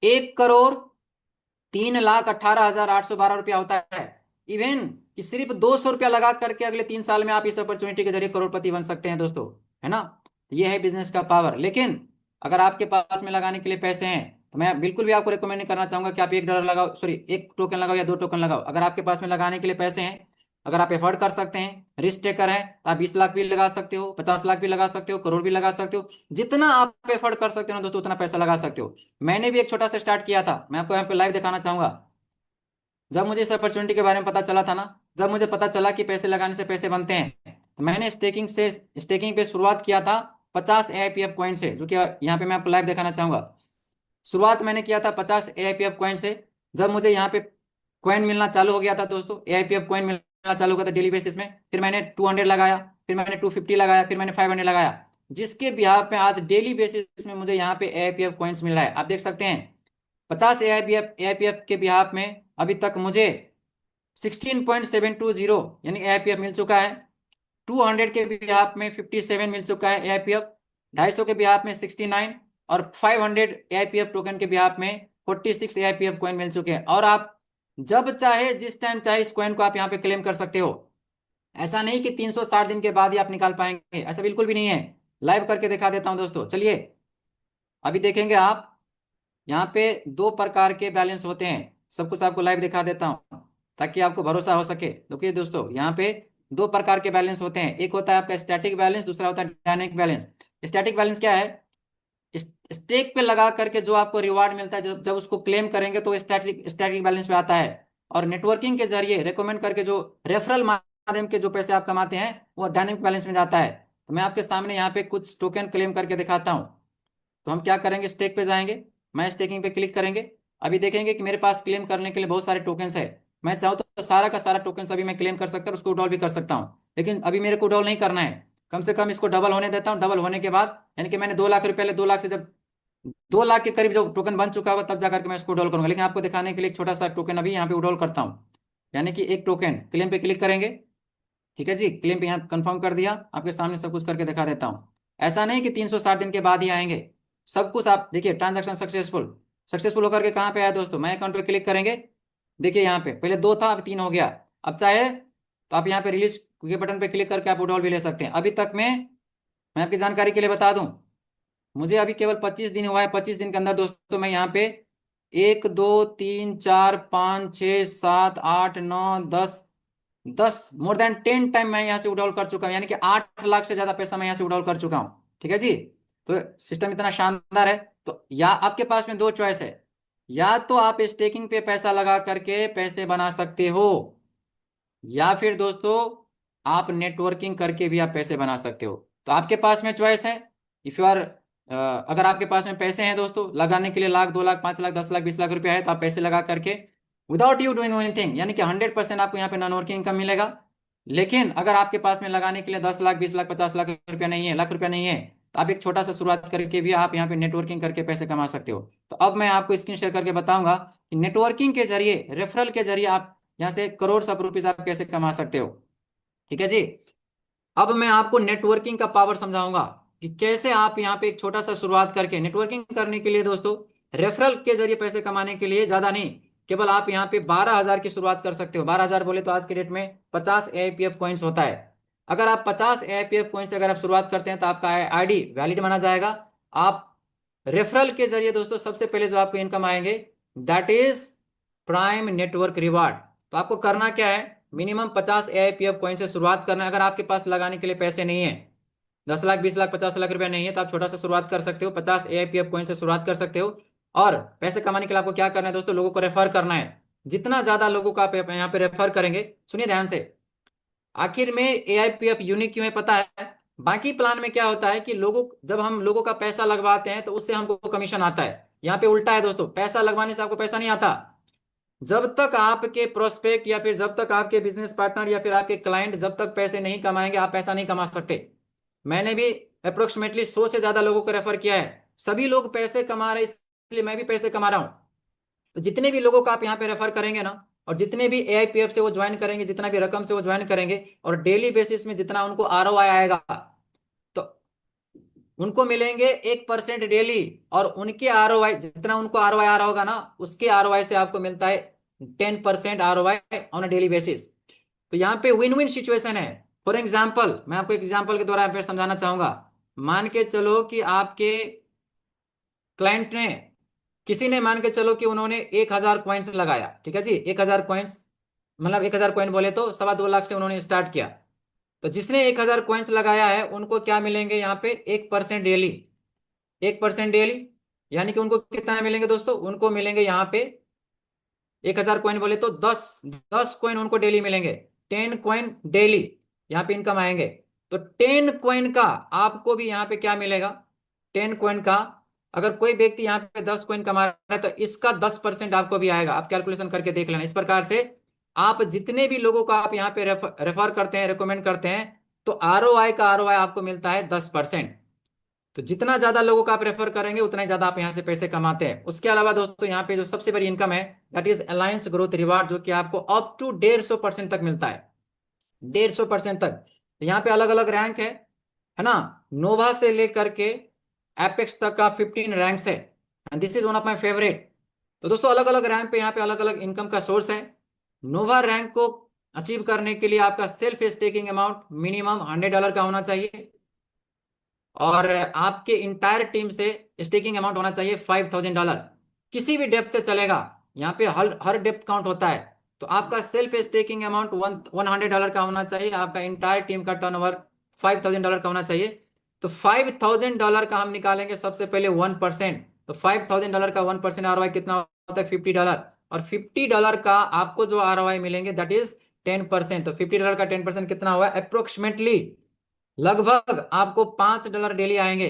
1,03,18,812 रुपया होता है। इवन कि सिर्फ 200 रुपया लगा करके अगले 3 साल में आप इस अपॉर्चुनिटी के जरिए करोड़पति बन सकते हैं दोस्तों, है ना। ये है बिजनेस का पावर। लेकिन अगर आपके पास में लगाने के लिए पैसे हैं तो मैं बिल्कुल भी आपको रिकमेंड नहीं करना चाहूंगा कि आप $1 लगाओ, सॉरी 1 टोकन लगाओ या 2 टोकन लगाओ। अगर आपके पास में लगाने के लिए पैसे हैं, अगर आप एफोर्ड कर सकते हैं, रिस्क टेकर हैं, तो आप 20 लाख भी लगा सकते हो, 50 लाख भी लगा सकते हो, करोड़ भी लगा सकते हो। जितना आप एफोर्ड कर सकते हो ना दोस्तों, उतना पैसा लगा सकते हो। मैंने भी एक छोटा सा स्टार्ट किया था, मैं आपको यहाँ पे लाइव दिखाना चाहूंगा। जब मुझे इस अपॉर्चुनिटी के बारे में पता चला था ना, जब मुझे पता चला कि पैसे लगाने से पैसे बनते हैं, तो मैंने स्टेकिंग पे शुरुआत किया था 50 AIPF कॉइन से, जो कि यहाँ पे मैं आपको लाइव दिखाना चाहूंगा। शुरुआत मैंने किया था 50 AIPF कॉइन से। जब मुझे यहाँ पे कॉइन मिलना चालू हो गया था दोस्तों, AIPF कॉइन मिलना चालू हो गया था डेली बेसिस में, फिर मैंने 200 लगाया, फिर मैंने 250 लगाया, फिर मैंने 500 लगाया, जिसके बिहाफ पे आज डेली बेसिस में मुझे यहाँ पे AIPF कॉइन्स मिल रहा है। आप देख सकते हैं 50 AIPF के बिहाफ में अभी तक मुझे 16.720 यानी AIPF मिल चुका है। 200 के बिहाफ में 57 मिल चुका है AIPF, 250 के बिहाफ में 69, और 500 AIPF टोकन के बिहाफ में 46 AIPF कॉइन मिल चुके हैं। और आप जब चाहे जिस टाइम चाहे इस कॉइन को आप यहाँ पे क्लेम कर सकते हो। ऐसा नहीं कि 360 दिन के बाद ही आप निकाल पाएंगे, ऐसा बिल्कुल भी नहीं है। लाइव करके दिखा देता हूं दोस्तों, चलिए अभी देखेंगे आप। यहाँ पे 2 प्रकार के बैलेंस होते हैं, सब कुछ आपको लाइव दिखा देता हूँ ताकि आपको भरोसा हो सके। देखिए दोस्तों, यहाँ पे 2 प्रकार के बैलेंस होते हैं, एक होता है आपका स्टैटिक बैलेंस, दूसरा होता है डायनेमिक बैलेंस। स्टैटिक बैलेंस क्या है, स्टेक पे लगा करके जो आपको रिवार्ड मिलता है, जब जब उसको क्लेम करेंगे तो स्टैटिक स्टैटिक बैलेंस पे आता है। और नेटवर्किंग के जरिए रेकमेंड करके जो रेफरल माध्यम के जो पैसे आप कमाते हैं, वो डायनेमिक बैलेंस में जाता है। तो मैं आपके सामने यहाँ पे कुछ टोकन क्लेम करके दिखाता हूँ। तो हम क्या करेंगे, स्टेक पे जाएंगे, मैं स्टेकिंग पे क्लिक करेंगे। अभी देखेंगे कि मेरे पास क्लेम करने के लिए बहुत सारे टोकन्स है। मैं चाहूँ तो सारा का सारा टोकन्स अभी मैं क्लेम कर सकता हूँ, उसको विड्रॉल भी कर सकता हूँ। लेकिन अभी मेरे को विड्रॉल नहीं करना है, कम से कम इसको डबल होने देता हूँ। डबल होने के बाद यानी कि मैंने 2 लाख रुपये, पहले 2 लाख से जब 2 लाख के करीब जो टोकन बन चुका होगा तब जाकर के मैं इसको विड्रॉल करूंगा। लेकिन आपको दिखाने के लिए एक छोटा सा टोकन अभी यहाँ पे विड्रॉल करता हूँ। यानी कि एक टोकन क्लेम पे क्लिक करेंगे, ठीक है जी, क्लेम पे यहाँ कंफर्म कर दिया, आपके सामने सब कुछ करके दिखा देता हूँ। ऐसा नहीं कि 360 दिन के बाद ही आएंगे, सब कुछ आप देखिए। ट्रांजैक्शन सक्सेसफुल, सक्सेसफुल होकर के कहाँ पे आया दोस्तों, मैं अकाउंट पे क्लिक करेंगे। देखिए यहाँ पे पहले 2 था, अब 3 हो गया। अब चाहे तो आप यहाँ पे रिलीज के बटन पे क्लिक करके आप विड्रॉल भी ले सकते हैं। अभी तक में मैं आपकी जानकारी के लिए बता दूं, मुझे अभी केवल 25 दिन हुआ है। 25 दिन के अंदर दोस्तों मैं यहाँ पे 1 2 3 4 5 6 7 8 9 10 मोर देन 10 टाइम मैं यहाँ से विड्रॉल कर चुका हूँ, यानी कि 8 लाख से ज्यादा पैसा मैं यहाँ से विड्रॉल कर चुका हूँ। ठीक है जी, तो सिस्टम इतना शानदार है। तो या आपके पास में 2 चॉइस है, या तो आप स्टेकिंग पे पैसा लगा करके पैसे बना सकते हो, या फिर दोस्तों आप नेटवर्किंग करके भी आप पैसे बना सकते हो। तो आपके पास में चॉइस है। इफ यू आर अगर आपके पास में पैसे हैं दोस्तों लगाने के लिए, 1 लाख 2 लाख 5 लाख 10 लाख 20 लाख रुपया है, तो आप पैसे लगा करके विदाउट यू डूइंग एनीथिंग, यानी कि 100% आपको यहाँ पे नॉन वर्किंग इनकम मिलेगा। लेकिन अगर आपके पास में लगाने के लिए 10 लाख 20 लाख 50 लाख रुपया नहीं है, लाख रुपया नहीं है, तो आप एक छोटा सा शुरुआत करके भी आप यहाँ पे नेटवर्किंग करके पैसे कमा सकते हो। तो अब मैं आपको स्क्रीन शेयर करके बताऊंगा कि नेटवर्किंग के जरिए, रेफरल के जरिए आप यहाँ से करोड़ सब रुपीज आप कैसे कमा सकते हो। ठीक है जी, अब मैं आपको नेटवर्किंग का पावर समझाऊंगा कि कैसे आप यहाँ पे एक छोटा सा शुरुआत करके नेटवर्किंग करने के लिए दोस्तों, रेफरल के जरिए पैसे कमाने के लिए, ज्यादा नहीं, केवल आप यहाँ पे 12,000 की शुरुआत कर सकते हो। 12,000 बोले तो आज के डेट में 50 AIPF कॉइन्स होता है। अगर आप 50 AIPF कॉइन्स अगर आप शुरुआत करते हैं तो आपका आईडी वैलिड माना जाएगा। आप रेफरल के जरिए दोस्तों सबसे पहले जो आपको इनकम आएंगे, that is prime network reward. तो आपको करना क्या है, मिनिमम 50 AIPF कॉइन से शुरुआत करना है। अगर आपके पास लगाने के लिए पैसे नहीं है, 10 लाख 20 लाख 50 लाख रुपया नहीं है, तो आप छोटा सा शुरुआत कर सकते हो, 50 AIPF कॉइन से शुरुआत कर सकते हो। और पैसे कमाने के लिए आपको क्या करना है दोस्तों, लोगों को रेफर करना है। जितना ज्यादा लोगों को आप यहाँ पे रेफर करेंगे, सुनिए ध्यान से, आखिर में AIPF यूनिक क्यों है पता है? बाकी प्लान में क्या होता है कि जब हम लोगों का पैसा लगवाते हैं तो उससे हमको कमीशन आता है। यहाँ पे उल्टा है दोस्तों, पैसा लगवाने से आपको पैसा नहीं आता। जब तक आपके प्रोस्पेक्ट या फिर जब तक आपके बिजनेस पार्टनर या फिर आपके क्लाइंट जब तक पैसे नहीं कमाएंगे, आप पैसा नहीं कमा सकते। मैंने भी अप्रोक्सीमेटली 100 से ज्यादा लोगों को रेफर किया है, सभी लोग पैसे कमा रहे हैं, इसलिए मैं भी पैसे कमा रहा हूं। तो जितने भी लोगों को आप यहाँ पे रेफर करेंगे ना, और जितने भी AIPF से वो ज्वाइन करेंगे, जितना भी रकम से वो ज्वाइन करेंगे, और डेली बेसिस में जितना उनको ROI आएगा, तो उनको मिलेंगे 1% डेली। और उनके ROI, जितना उनको ROI आ रहा होगा ना, उसके ROI से आपको मिलता है 10% ROI on a daily basis. तो यहाँ पे विन विन सिचुएशन है। फॉर एग्जाम्पल, मैं आपको एग्जाम्पल के द्वारा यहाँ पे समझाना चाहूंगा। मान के चलो कि आपके क्लाइंट ने, किसी ने मान के चलो कि उन्होंने 1,000 कॉइन्स लगाया, ठीक है जी, 1,000 कॉइन्स, मतलब 1,000 कॉइन बोले तो 2.25 लाख से उन्होंने स्टार्ट किया। तो जिसने 1,000 कॉइन्स लगाया है उनको क्या मिलेंगे यहाँ पे? 1% डेली। 1% डेली यानी कि उनको कितना मिलेंगे दोस्तों? उनको मिलेंगे यहाँ पे 1,000 कॉइन बोले तो 10 कॉइन उनको डेली मिलेंगे। 10 कॉइन डेली यहाँ पे इनकम आएंगे। तो 10 कॉइन का आपको भी यहाँ पे क्या मिलेगा? 10 कॉइन का, अगर कोई व्यक्ति यहाँ पे 10 कॉइन कमा रहा है तो इसका 10% आपको भी आएगा। आप कैलकुलेशन करके देख लेना। इस प्रकार से आप जितने भी लोगों को आप यहाँ पे रेफर करते हैं, रिकमेंड करते हैं, तो ROI आपको मिलता है 10%। तो जितना ज्यादा लोगों का आप रेफर करेंगे उतना ही ज्यादा आप यहाँ से पैसे कमाते हैं। उसके अलावा दोस्तों यहाँ पे जो सबसे बड़ी इनकम है, that is alliance growth reward, जो कि आपको अप टू 150% तक मिलता है। 150% तक। तो यहाँ पे अलग अलग रैंक है ना, नोवा से लेकर के एपेक्स तक का 15 रैंक्स है, and this is one of my favourite. तो दोस्तों अलग अलग रैंक पे यहाँ पे अलग अलग इनकम का सोर्स है। नोवा रैंक को अचीव करने के लिए आपका सेल्फ स्टेकिंग अमाउंट मिनिमम $100 का होना चाहिए, और आपके इंटायर टीम से स्टेकिंग अमाउंट होना चाहिए $5,000। किसी भी डेप्थ से चलेगा, यहाँ पे हर हर डेप्थ काउंट होता है। तो आपका सेल्फ स्टेकिंग अमाउंट $100 का होना चाहिए, आपका इंटायर टीम का टर्नओवर $5,000 का होना चाहिए। तो $5,000 का हम निकालेंगे सबसे पहले 1%। तो $5,000 का 1% ROI कितना होता है? $50। और $50 का आपको जो ROI मिलेंगे दैट इज 10%। तो $50 का 10% कितना हुआ? अप्रोक्सीमेटली लगभग आपको $5 डेली आएंगे।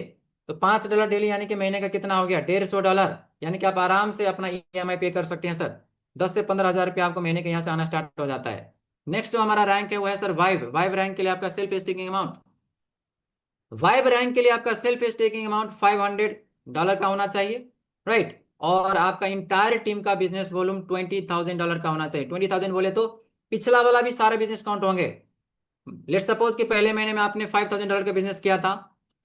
तो $5 डेली यानी कि महीने का कितना हो गया? $150। यानी कि आप आराम से अपना EMI पे कर सकते हैं सर। 10 से 15 हज़ार रुपया आपको महीने के यहाँ से आना स्टार्ट हो जाता है। नेक्स्ट जो हमारा रैंक है वो है सर वाइव रैंक के लिए आपका self staking amount, vibe rank के लिए आपका सेल्फ स्टेकिंग अमाउंट $500 का होना चाहिए, राइट। और आपका इंटायर टीम का बिजनेस वॉल्यूम $20,000 का होना चाहिए। 20,000 बोले तो पिछला वाला भी सारे बिजनेस काउंट होंगे। लेट सपोज कि पहले महीने में आपने $5,000 का बिजनेस किया था,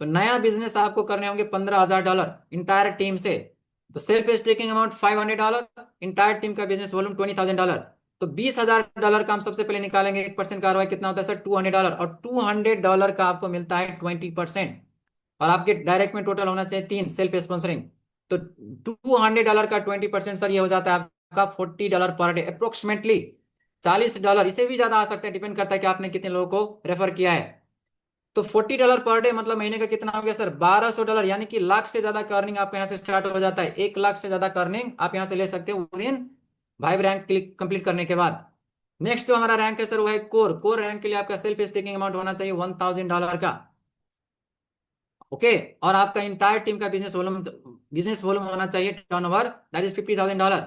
तो नया बिजनेस आपको करने होंगे $15,000 इंटायर टीम से। तो self staking amount $500, entire team का बिजनेस वॉल्यूम $20,000। तो $20,000 का हम सबसे पहले निकालेंगे। 1% का ROI कितना होता है सर? $200। और $200 का आपको मिलता है 20%। और आपके डायरेक्ट में टोटल होना चाहिए 3 सेल्फ स्पॉन्सरिंग। तो $200 का 20% सर ये हो जाता है आपका $40 पर डे, अप्रोक्सीमेटली $40। इसे भी ज्यादा आ सकता है, डिपेंड करता है कि आपने कितने लोगों को रेफर किया है। तो $40 पर डे मतलब महीने का कितना हो गया सर? $1,200। यानी कि लाख से ज्यादा का अर्निंग आपका यहाँ से स्टार्ट हो जाता है। 1 लाख से ज्यादा का अर्निंग आप यहाँ से ले सकते हो विदिन भाई रैंक क्लिक कंप्लीट करने के बाद। नेक्स्ट जो हमारा रैंक है सर वो है कोर रैंक के लिए आपका सेल्फ स्टेकिंग अमाउंट होना चाहिए $1,000 का, ओके। और आपका इंटायर टीम का बिजनेस वॉल्यूम होना चाहिए टर्नओवर दैट इज $50,000।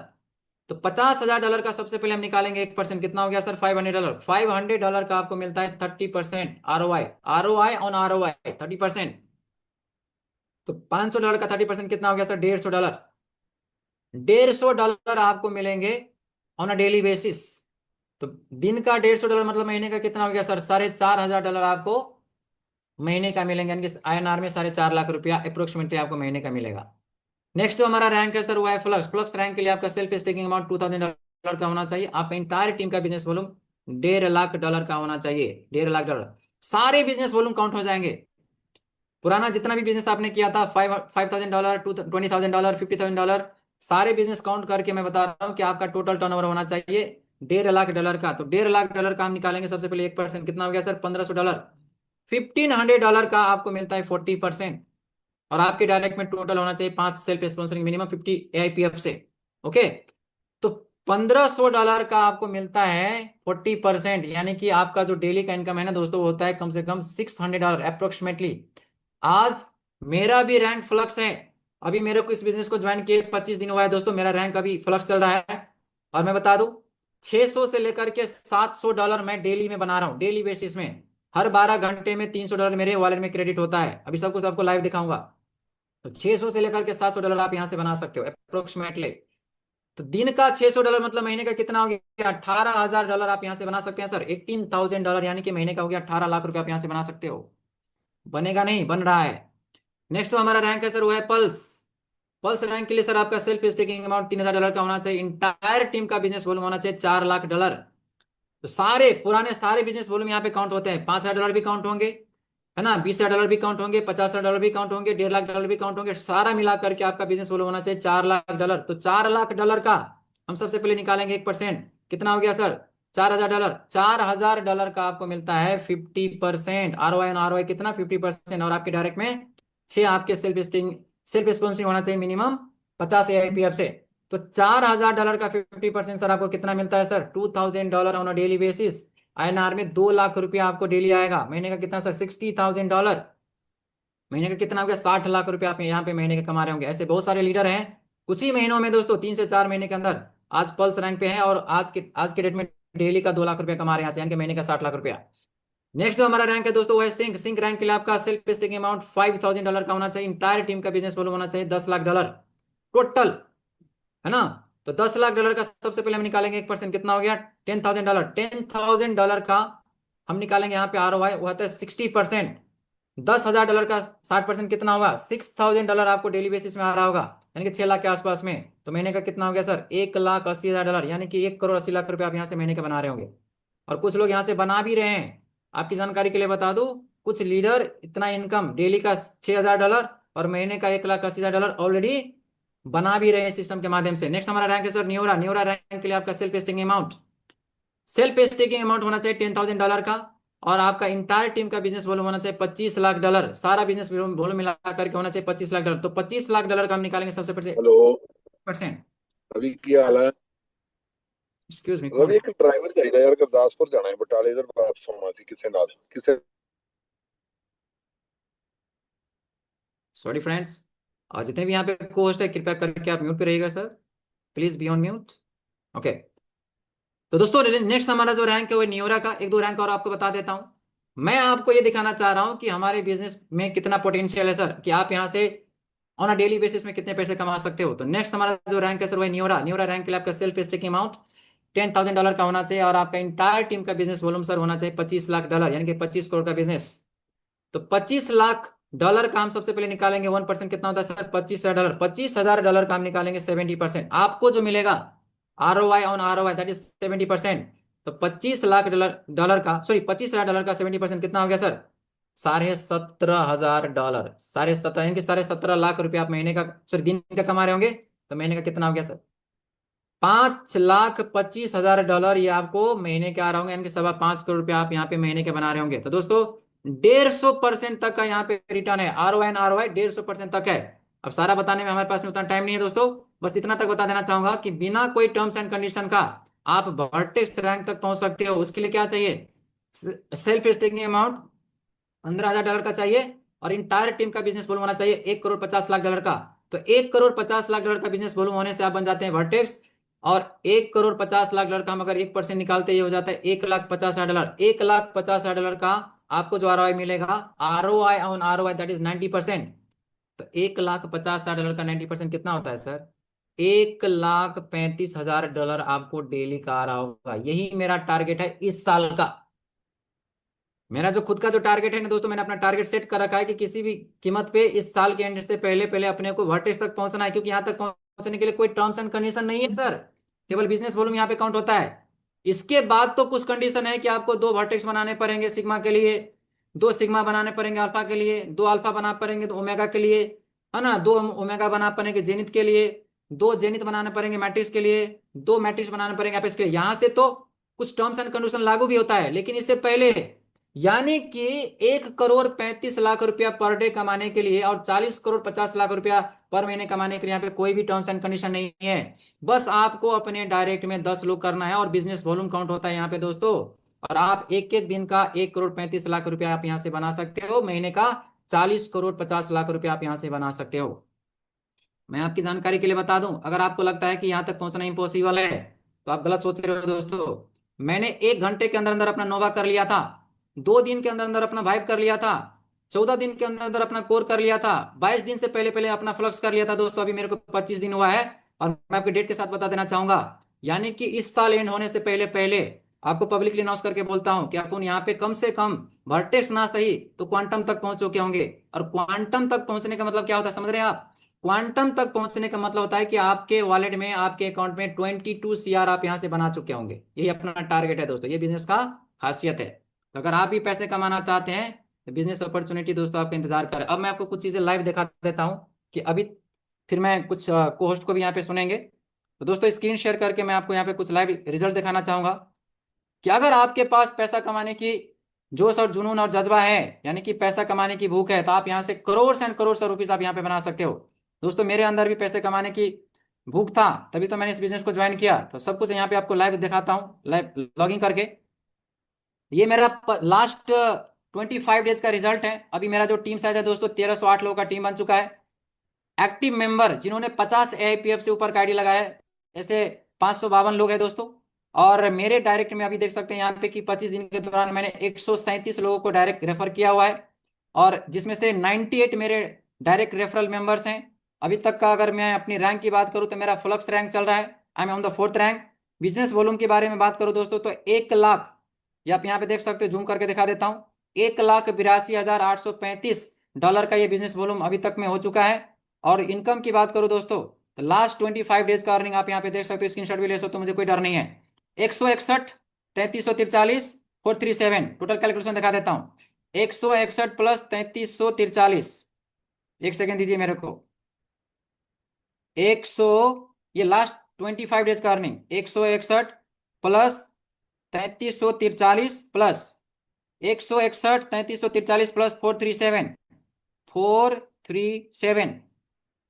तो $50,000 का सबसे पहले हम निकालेंगे 1%, कितना हो गया सर? $500। $500 का आपको मिलता है 30% ROI ऑन ROI 30%। तो $500 का 30% कितना हो गया सर? $150। $150 आपको मिलेंगे ऑन अ डेली बेसिस। तो दिन का $150 मतलब महीने का कितना हो गया सर? $4,500 आपको महीने का मिलेंगे, यानी कि INR में 4.5 लाख रुपया अप्रोक्सीमेटली आपको महीने का मिलेगा। नेक्स्ट जो हमारा रैंक है सर वो है फ्लक्स रैंक के लिए आपका सेल्फ स्टेकिंग अमाउंट $2,000 का होना चाहिए। आपका इंटायर टीम का बिजनेस वॉल्यूम $1.5 लाख का होना चाहिए। $1.5 लाख सारे बिजनेस वॉल्यूम काउंट हो जाएंगे। पुराना जितना भी बिजनेस आपने किया था, $5,000, $20,000, $50,000, सारे बिजनेस काउंट करके मैं बता रहा हूँ कि आपका टोटल टर्नओवर होना चाहिए $1.5 लाख का। तो $1.5 लाख का हम निकालेंगे सबसे पहले 1%, कितना हो गया सर? $1,500। $1,500 का आपको मिलता है 40%। और आपके डायरेक्ट में टोटल होना चाहिए 5 सेल्फ स्पॉन्सरिंग मिनिमम 50 AIPF से, ओके। तो $1500 का आपको मिलता है 40%, यानी कि आपका जो डेली का इनकम है ना दोस्तों, वो होता है कम से कम $600 अप्रोक्सीमेटली। आज मेरा भी रैंक फ्लक्स है। अभी मेरे को इस बिजनेस को ज्वाइन किए 25 दिन हुआ है दोस्तों, मेरा रैंक अभी फ्लक्स चल रहा है। और मैं बता दूं, 600 से लेकर के $700 मैं डेली में बना रहा हूँ, डेली बेसिस में। हर 12 घंटे में $300 मेरे वॉलेट में क्रेडिट होता है। अभी सब कुछ आपको लाइव दिखाऊंगा। तो 600 से लेकर के $700 आप यहाँ से बना सकते हो अप्रोक्सीमेटली। तो दिन का $600 मतलब महीने का कितना हो गया? $18,000 आप यहाँ से बना सकते हैं सर। $18,000 यानी कि महीने का हो गया 18 लाख रुपए आप यहाँ से बना सकते हो। बनेगा नहीं, बन रहा है। नेक्स्ट तो हमारा रैंक है सर, वो है पल्स। पल्स रैंक के लिए सर आपका सेल्फ स्टेकिंग अमाउंट $3,000 का होना चाहिए। इंटायर टीम का बिजनेस वॉल्यूम होना चाहिए $4 लाख। तो सारे पुराने सारे बिजनेस वॉल्यूम यहाँ पे काउंट होते हैं। $5,000 भी काउंट होंगे, है ना, $20,000 भी काउंट होंगे, $50,000 भी काउंट होंगे, $1.5 लाख भी काउंट होंगे। सारा मिला करके आपका बिजनेस वॉल्यूम होना चाहिए $4 लाख। तो $4 लाख का हम सबसे पहले निकालेंगे 1%। कितना हो गया सर? $4,000। $4,000 का आपको मिलता है 50%। ROI और ROI कितना? 50%। और आपके डायरेक्ट में 6 आपके सेल्फ स्पॉन्सिंग होना चाहिए मिनिमम 50 AIPF से। तो $4,000 का 50% सर आपको कितना मिलता है sir? $2,000 on a daily basis. INR में 2 लाख रुपया आपको डेली आएगा। महीने का कितना सर? $60,000। महीने का कितना हो गया? 60 लाख रुपया आप यहाँ पे महीने के कमा रहे होंगे। ऐसे बहुत सारे लीडर हैं कुछ ही महीनों में दोस्तों, 3 से 4 महीने के अंदर आज पल्स रैंक पे हैं और आज के डेट में डेली का 2 लाख रुपया कमा रहे हैं यहाँ से, यानी कि महीने का 60 लाख रुपया। नेक्स्ट जो हमारा रैंक है दोस्तों वो है सिंक। सिंक रैंक के लिए आपका सेल्फ स्टेकिंग अमाउंट $5,000 का होना चाहिए। इंटायर टीम का बिजनेस वॉल्यूम होना चाहिए $10 लाख टोटल, है ना। तो $10 लाख का सबसे पहले हम निकालेंगे 1%। कितना हो गया? $10,000। $10,000 का हम निकालेंगे यहाँ पे ROI, वो आता है 60%। $10,000 का 60% कितना होगा? $6,000 आपको डेली बेसिस में आ रहा होगा, यानी कि 6 लाख के आसपास में। तो महीने का कितना हो गया सर? $1,80,000, यानी कि 1,80,00,000 आप यहाँ से महीने के बना रहे होंगे। और कुछ लोग यहाँ से बना भी रहे हैं। आपकी जानकारी के लिए बता दूं, कुछ लीडर इतना इनकम डेली का $6,000 और महीने का $1,80,000 ऑलरेडी बना भी रहे हैं सिस्टम के माध्यम से। नेक्स्ट हमारा रैंक है सर न्यूरा। न्यूरा रैंक के लिए आपका सेल्फ स्टेकिंग अमाउंट होना चाहिए $10,000 का। और आपका इंटायर टीम का बिजनेस वॉल्यूम होना चाहिए $25 लाख। सारा बिजनेस वॉल्यूम मिला करके होना चाहिए $25 लाख। तो $25 लाख का हम निकालेंगे सबसे पहले हेलो। परसेंट। रवि की हाल है? एक्सक्यूज मी, कौन रवि है? एक ड्राइवर चाहिए यार, गुरदासपुर जाना है, बटाले इधर वापस होना सी किसे नाल किसे। सॉरी फ्रेंड्स, और जितने भी यहाँ पे को होस्ट है कृपया करके आप म्यूट पे रहिएगा sir, please be on mute. Okay. तो दोस्तों नेक्स्ट हमारा जो रैंक है वो न्यूरा का। एक दो रैंक और आपको बता देता हूँ। मैं आपको ये दिखाना चाह रहा हूँ कि हमारे बिजनेस में कितना पोटेंशियल है सर, कि आप यहाँ से ऑन अ डेली बेसिस में कितने पैसे कमा सकते हो। तो नेक्स्ट हमारा जो रैंक है सर वही न्यूरा। न्यूरा रैंक के लिए आपका सेल्फ स्टेकिंग अमाउंट $10,000 का होना चाहिए। और आपका इंटायर टीम का बिजनेस वॉल्यूम सर होना चाहिए $25 लाख, यानी कि 25 करोड़ का बिजनेस। तो $25 लाख का हम सबसे पहले निकालेंगे 1%। कितना होता है सर? $25,000। $25,000 का हम निकालेंगे 70%। आपको जो मिलेगा ROI on ROI that is 70%। तो $25 लाख का, सॉरी $25,000 का 70% कितना हो गया सर? $17,500। 17.5 यानी कि 17.5 लाख रुपये आप महीने का, सॉरी दिन का कमा रहे होंगे। तो महीने का कितना हो गया सर? $5,25,000 ये आपको महीने के आ रहे होंगे, यानी कि 5.25 करोड़ रुपया आप यहाँ पे महीने के बना रहे होंगे। तो दोस्तों 150% तक का यहाँ पे रिटर्न है। ROI एंड ROI 150% तक है। अब सारा बताने में हमारे पास में उतना टाइम नहीं है दोस्तों, बस इतना तक बता देना चाहूंगा कि बिना कोई टर्म्स एंड कंडीशन का आप वर्टेक्स रैंक तक पहुंच सकते हो। उसके लिए क्या चाहिए? सेल्फ स्टेकिंग अमाउंट $15,000 का चाहिए। और इंटायर टीम का बिजनेस वॉल्यूम होना चाहिए $1,50,00,000 का। तो $1,50,00,000 का बिजनेस वॉल्यूम होने से आप बन जाते हैं वर्टेक्स। और $1,50,00,000 का हम अगर 1% निकालते ये हो जाता है $1,50,000। $1,50,000 का आपको जो ROI मिलेगा, ROI on ROI that is 90%। तो $1,50,000 का 90% कितना होता है सर? $1,35,000 आपको डेली का आ रहा होगा। यही मेरा टारगेट है इस साल का। मेरा जो खुद का जो टारगेट है ना दोस्तों, मैंने अपना टारगेट सेट कर रखा है कि किसी भी कीमत पे इस साल के एंड से पहले पहले अपने को वर्टेक्स तक पहुंचना है। क्योंकि यहाँ तक पहुंचने के लिए कोई टर्म्स एंड कंडीशन नहीं है सर, केवल बिजनेस वॉल्यूम यहाँ पे काउंट होता है। इसके बाद तो कुछ कंडीशन है कि आपको 2 वर्टेक्स बनाने पड़ेंगे सिग्मा के लिए, 2 सिग्मा बनाने पड़ेंगे अल्फा के लिए, 2 अल्फा बना पड़ेंगे तो ओमेगा के लिए, है ना, 2 ओमेगा बना पड़ेंगे जेनिथ के लिए, 2 जेनिथ बनाने पड़ेंगे मैट्रिक्स के लिए, 2 मैट्रिक्स बनाने पड़ेंगे आप इसके लिए। यहाँ से तो कुछ टर्म्स एंड कंडीशन लागू भी होता है, लेकिन इससे पहले यानी कि 1 करोड़ 35 लाख रुपया पर डे कमाने के लिए और 40 करोड़ 50 लाख रुपया पर महीने कमाने के लिए यहाँ पे कोई भी टर्म्स एंड कंडीशन नहीं है। बस आपको अपने डायरेक्ट में 10 लोग करना है और बिजनेस वॉल्यूम काउंट होता है यहाँ पे दोस्तों। और आप एक एक दिन का 1 करोड़ 35 लाख रुपया आप यहाँ से बना सकते हो, महीने का 40 करोड़ 50 लाख रुपया आप यहाँ से बना सकते हो। मैं आपकी जानकारी के लिए बता दूं, अगर आपको लगता है कि यहाँ तक पहुंचना इम्पॉसिबल है तो आप गलत सोच रहे हो दोस्तों। मैंने 1 घंटे के अंदर अंदर अपना नोवा कर लिया था, 2 दिन के अंदर अंदर अपना वाइब कर लिया था, 14 दिन के अंदर अंदर अपना कोर कर लिया था, 22 दिन से पहले पहले अपना फ्लक्स कर लिया था दोस्तों। अभी मेरे को 25 दिन हुआ है और मैं आपके डेट के साथ बता देना चाहूंगा, यानी कि इस साल एंड होने से पहले पहले आपको पब्लिकली अनाउंस करके बोलता हूं कि अपन यहाँ पे कम से कम वर्टेक्स ना सही तो क्वांटम तक पहुंच चुके होंगे। और क्वांटम तक पहुंचने का मतलब क्या होता है समझ रहे हैं आप? क्वांटम तक पहुंचने का मतलब होता है कि आपके वॉलेट में, आपके अकाउंट में 22 CR आप यहां से बना चुके होंगे। यही अपना टारगेट है दोस्तों, ये बिजनेस का खासियत है। तो अगर आप भी पैसे कमाना चाहते हैं तो बिजनेस अपॉर्चुनिटी दोस्तों आपका इंतजार कर। अब मैं आपको कुछ चीजें लाइव दिखा देता हूं कि अभी, फिर मैं कुछ को होस्ट को भी यहाँ पे सुनेंगे। तो दोस्तों स्क्रीन शेयर करके मैं आपको यहाँ पे कुछ लाइव रिजल्ट दिखाना चाहूंगा कि अगर आपके पास पैसा कमाने की जोश और जुनून और जज्बा है, यानी कि पैसा कमाने की भूख है, तो आप यहाँ से करोड़ एंड करोड़ रुपीज आप यहाँ पे बना सकते हो। दोस्तों मेरे अंदर भी पैसे कमाने की भूख था, तभी तो मैंने इस बिजनेस को ज्वाइन किया। तो सब कुछ यहाँ पे आपको लाइव दिखाता हूँ, लाइव लॉगिंग करके। ये मेरा लास्ट 25 डेज का रिजल्ट है। अभी मेरा जो टीम साइज है दोस्तों 1308 लोगों का टीम बन चुका है। एक्टिव मेंबर जिन्होंने 50 AIPF से ऊपर का आईडी लगाया है, ऐसे 552 लोग हैं दोस्तों। और मेरे डायरेक्ट में अभी देख सकते हैं यहाँ पे कि 25 दिन के दौरान मैंने 137 लोगों को डायरेक्ट रेफर किया हुआ है, और जिसमें से 98 मेरे डायरेक्ट रेफरल मेंबर्स हैं। अभी तक का अगर मैं अपनी रैंक की बात करूँ तो मेरा फ्लक्स रैंक चल रहा है, I am on the 4th rank. Business volume के बारे में बात करूँ दोस्तों तो 1 लाख, ये आप यहाँ पे देख सकते हो, जूम करके दिखा देता हूँ, $1,82,835 का ये बिजनेस वॉल्यूम अभी तक में हो चुका है। और इनकम की बात करूं दोस्तों तो लास्ट 25 डेज का अर्निंग आप यहाँ पे देख सकते हो, स्क्रीनशॉट भी ले सकते हो, मुझे कोई डर नहीं है। 161, 3343, 437 टोटल कैलकुलेशन दिखा देता हूँ। 161 प्लस 3343, एक सेकेंड दीजिए मेरे को। 100, ये लास्ट 25 डेज का अर्निंग, 161 प्लस 3343 प्लस 161 3343 प्लस 437, 437,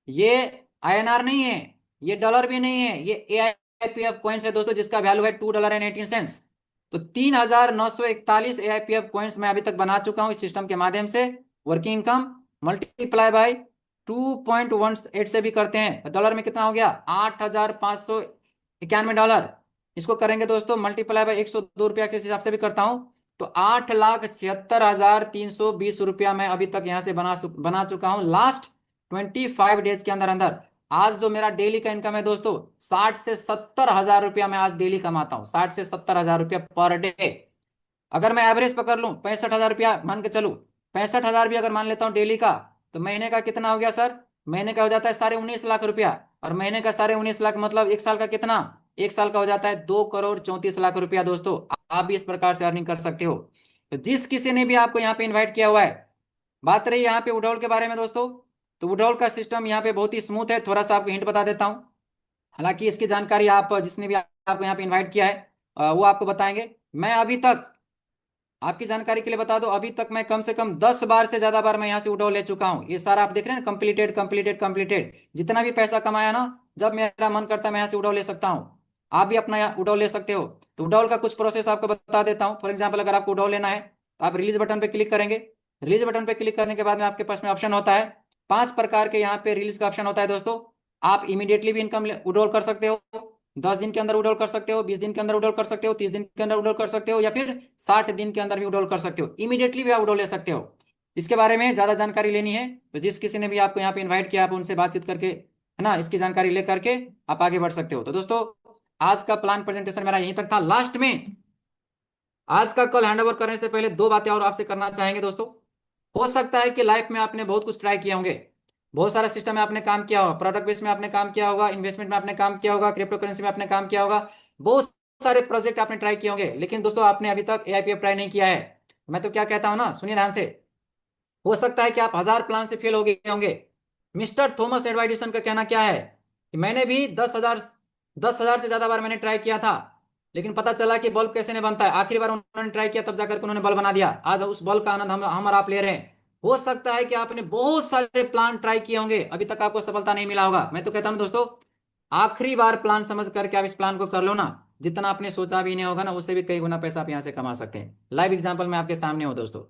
ये INR नहीं है, ये डॉलर भी नहीं है, ये AIPF कॉइन्स है दोस्तों, जिसका वैल्यू है $2.18। तो 3941 AIPF कॉइन्स मैं अभी तक बना चुका हूं इस सिस्टम के माध्यम से। वर्किंग इनकम मल्टीप्लाई बाय 2.18 से भी करते हैं तो डॉलर में कितना हो गया, $8,591। इसको करेंगे दोस्तों मल्टीप्लाई बाय 102 रुपया के हिसाब से भी करता हूं तो 8,76,320 रुपया मैं अभी तक यहां से बना चुका हूं लास्ट 25 डेज के अंदर अंदर। आज जो मेरा डेली का इनकम है दोस्तों 60 से 70 हजार रुपया मैं आज डेली कमाता हूँ, 60 से 70 हजार रुपया पर डे। अगर मैं एवरेज पकड़ लूँ 65 हजार रुपया मान के चलूँ, 65 हजार भी अगर मान लेता हूँ डेली का, तो महीने का कितना हो गया सर? महीने का हो जाता है 19.5 लाख रुपया। और महीने का 19.5 लाख मतलब एक साल का कितना? एक साल का हो जाता है 2 करोड़ 34 लाख रुपया दोस्तों। आप भी इस प्रकार से अर्निंग कर सकते हो। तो जिस किसी ने भी आपको यहाँ पे इन्वाइट किया हुआ है, बात रही यहाँ पे विड्रॉल के बारे में दोस्तों, तो विड्रॉल का सिस्टम यहाँ पे बहुत ही स्मूथ है। थोड़ा सा आपको हिंट बता देता हूँ, हालांकि इसकी जानकारी आप जिसने भी आपको यहाँ पे इन्वाइट किया है वो आपको बताएंगे। मैं अभी तक आपकी जानकारी के लिए बता दो, अभी तक मैं कम से कम 10 बार से ज्यादा बार मैं यहाँ से विड्रॉल ले चुका हूँ। ये सारा आप देख रहे हैं कंप्लीटेड कंप्लीटेड कंप्लीटेड, जितना भी पैसा कमाया ना, जब मेरा मन करता है मैं यहाँ से विड्रॉल ले सकता हूँ। आप भी अपना विड्रॉल ले सकते हो। तो विड्रॉल का कुछ प्रोसेस आपको बता देता हूँ। फॉर एग्जाम्पल अगर आपको विड्रॉल लेना है तो आप रिलीज बटन पे क्लिक करेंगे। रिलीज बटन पे क्लिक करने के बाद में आपके पास में ऑप्शन होता है, 5 प्रकार के यहाँ पे रिलीज का ऑप्शन होता है दोस्तों। आप इमीडिएटली भी इनकम विड्रॉल कर सकते हो, 10 दिन के अंदर विड्रॉल कर सकते हो, 20 दिन के अंदर विड्रॉल कर सकते हो, 30 दिन के अंदर विड्रॉल कर सकते हो, या फिर 60 दिन के अंदर भी विड्रॉल कर सकते हो। इमीडिएटली भी आप विड्रॉल ले सकते हो। इसके बारे में ज्यादा जानकारी लेनी है तो जिस किसी ने भी आपको यहाँ पे इन्वाइट किया, आप उनसे बातचीत करके, है ना, इसकी जानकारी ले करके आप आगे बढ़ सकते हो। तो दोस्तों आज का प्लान प्रेजेंटेशन मेरा यहीं तक था। लास्ट में आज का कल हैंड ओवर करने से पहले 2 बातें और आपसे करना चाहेंगे दोस्तों। हो सकता है कि लाइफ में आपने बहुत कुछ ट्राई किए होंगे, बहुत सारा सिस्टम में आपने काम किया होगा, प्रोडक्ट बेस में आपने काम किया होगा, इन्वेस्टमेंट में आपने काम किया होगा, क्रिप्टो करेंसी में आपने काम किया होगा, बहुत सारे प्रोजेक्ट आपने ट्राई किए होंगे, लेकिन दोस्तों आपने अभी तक AIPF ट्राई नहीं किया है। मैं तो क्या कहता हूं ना, सुनिए ध्यान से। हो सकता है कि आप 1000 प्लान से फेल हो गए होंगे। मिस्टर थॉमस एडवा एडिसन का कहना क्या है कि मैंने भी 10,000 से ज्यादा बार मैंने ट्राई किया था, लेकिन पता चला कि बल्ब कैसे नहीं बनता है। आखिरी बार उन्होंने ट्राई किया, तब जाकर के उन्होंने बल्ब बना दिया। आज उस बल्ब का आनंद हम और आप ले रहे हैं। हो सकता है कि आपने बहुत सारे प्लान ट्राई किए होंगे, अभी तक आपको सफलता नहीं मिला होगा। मैं तो कहता हूं दोस्तों, आखिरी बार प्लान समझ करके आप इस प्लान को कर लो ना, जितना आपने सोचा भी नहीं होगा ना, उससे भी कई गुना पैसा आप यहाँ से कमा सकते हैं। लाइव एग्जांपल मैं आपके सामने हूँ दोस्तों।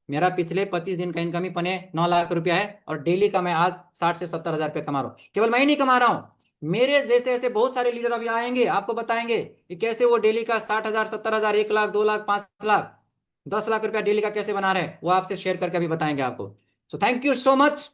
मेरा पिछले 25 दिन का इनकम ही पने 9 लाख रुपया है, और डेली का मैं आज 60 से 70 हजार रुपये कमा रहा हूँ। केवल मैं ही नहीं कमा रहा हूँ, मेरे जैसे ऐसे बहुत सारे लीडर अभी आएंगे, आपको बताएंगे कि कैसे वो डेली का 60 हजार, 70 हजार, 1 लाख, 2 लाख, 5 लाख, 10 लाख रुपया डेली का कैसे बना रहे हैं। वो आपसे शेयर करके अभी बताएंगे आपको। So thank you so much.